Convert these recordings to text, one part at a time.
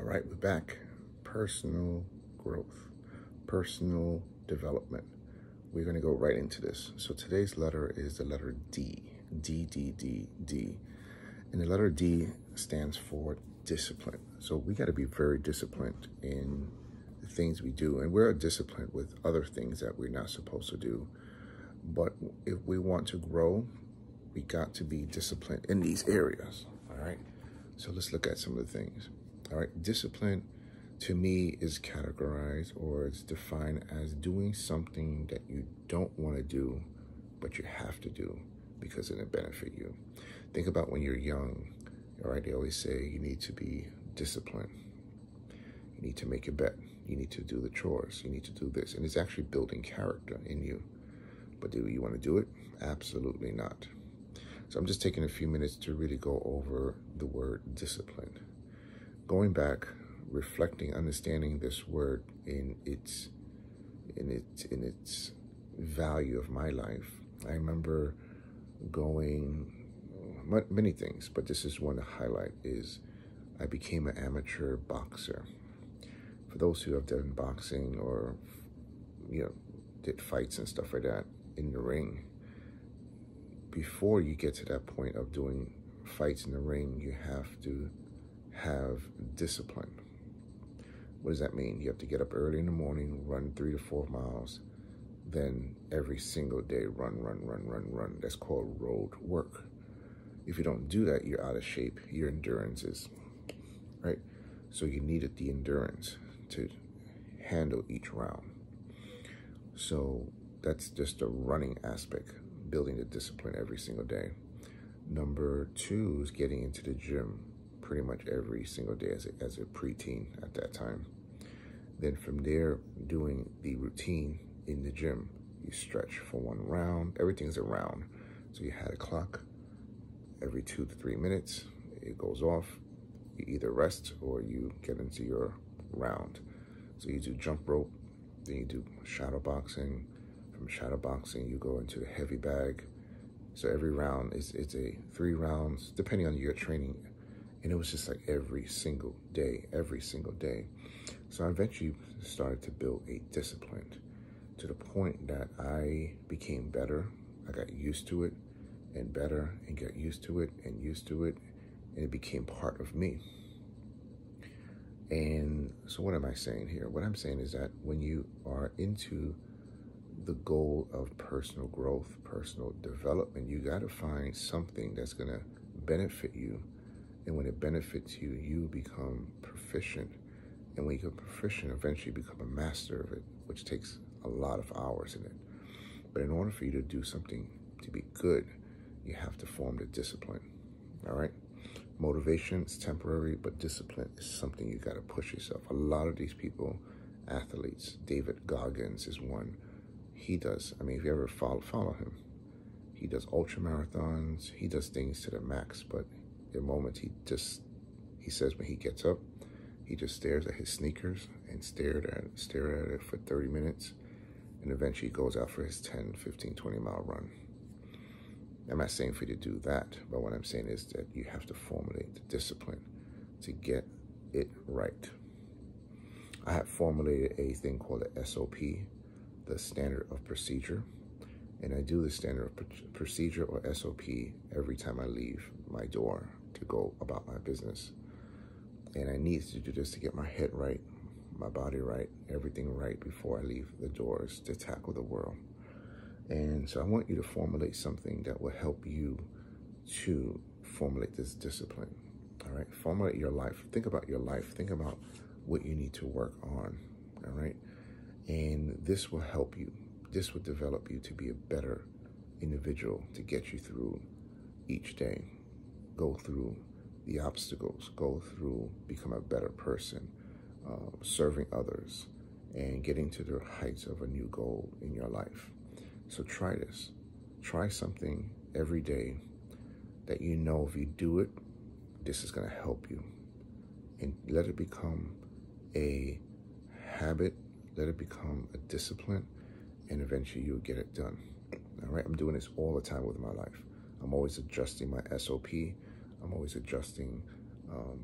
All right, we're back. Personal growth, personal development. We're going to go right into this. So today's letter is the letter D. D, D, D, D. And the letter D stands for discipline. So we got to be very disciplined in the things we do. And we're disciplined with other things that we're not supposed to do. But if we want to grow, we got to be disciplined in these areas. All right. So let's look at some of the things. All right. Discipline to me is categorized, or it's defined as doing something that you don't want to do, but you have to do because it'll benefit you. Think about when you're young. All right. They always say you need to be disciplined. You need to make your bed. You need to do the chores. You need to do this. And it's actually building character in you. But do you want to do it? Absolutely not. So I'm just taking a few minutes to really go over the word discipline. Going back, reflecting, understanding this word in its value of my life. I remember going many things, but this is one to highlight is I became an amateur boxer. For those who have done boxing or did fights and stuff like that in the ring, before you get to that point of doing fights in the ring, you have to have discipline. What does that mean? You have to get up early in the morning, run 3 to 4 miles, then every single day run. That's called road work. If you don't do that, you're out of shape. Your endurance is, right? So you needed the endurance to handle each round. So that's just the running aspect, building the discipline every single day. Number 2 is getting into the gym pretty much every single day as a preteen at that time. Then from there, doing the routine in the gym. You stretch for 1 round. Everything's a round. So you had a clock. Every 2 to 3 minutes, it goes off. You either rest or you get into your round. So you do jump rope, then you do shadow boxing. From shadow boxing, you go into the heavy bag. So every round it's a 3 rounds, depending on your training. And it was just like every single day. So I eventually started to build a discipline to the point that I became better. I got used to it and better and got used to it and used to it. And it became part of me. And so what am I saying here? What I'm saying is that when you are into the goal of personal growth, personal development, you got to find something that's going to benefit you. And when it benefits you, you become proficient. And when you become proficient, eventually you become a master of it, which takes a lot of hours in it. But in order for you to do something to be good, you have to form the discipline. All right? Motivation is temporary, but discipline is something you got to push yourself. A lot of these people, athletes, David Goggins is one. He does, if you ever follow him, he does ultra marathons. He does things to the max, but the moment he says when he gets up, he just stares at his sneakers and stare at it for 30 minutes. And eventually he goes out for his 10, 15, 20 mile run. I'm not saying for you to do that, but what I'm saying is that you have to formulate the discipline to get it right. I have formulated a thing called the SOP, the standard of procedure. And I do the standard of procedure or SOP every time I leave my door to go about my business. And I need to do this to get my head right, my body right, everything right before I leave the doors to tackle the world. And so I want you to formulate something that will help you to formulate this discipline. All right, formulate your life. Think about your life. Think about what you need to work on. All right, and this will help you. This will develop you to be a better individual, to get you through each day. Go through the obstacles, go through, become a better person, serving others, and getting to the heights of a new goal in your life. So try this. Try something every day that you know if you do it, this is going to help you. And let it become a habit, let it become a discipline, and eventually you'll get it done. All right, I'm doing this all the time with my life. I'm always adjusting my SOP. I'm always adjusting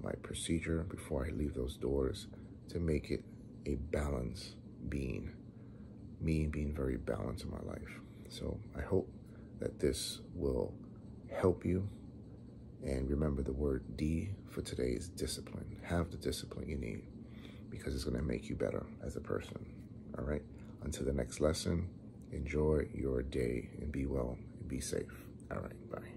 my procedure before I leave those doors to make it a balance being, me being very balanced in my life. So I hope that this will help you. And remember, the word D for today is discipline. Have the discipline you need, because it's going to make you better as a person. All right? Until the next lesson, enjoy your day and be well and be safe. All right, bye.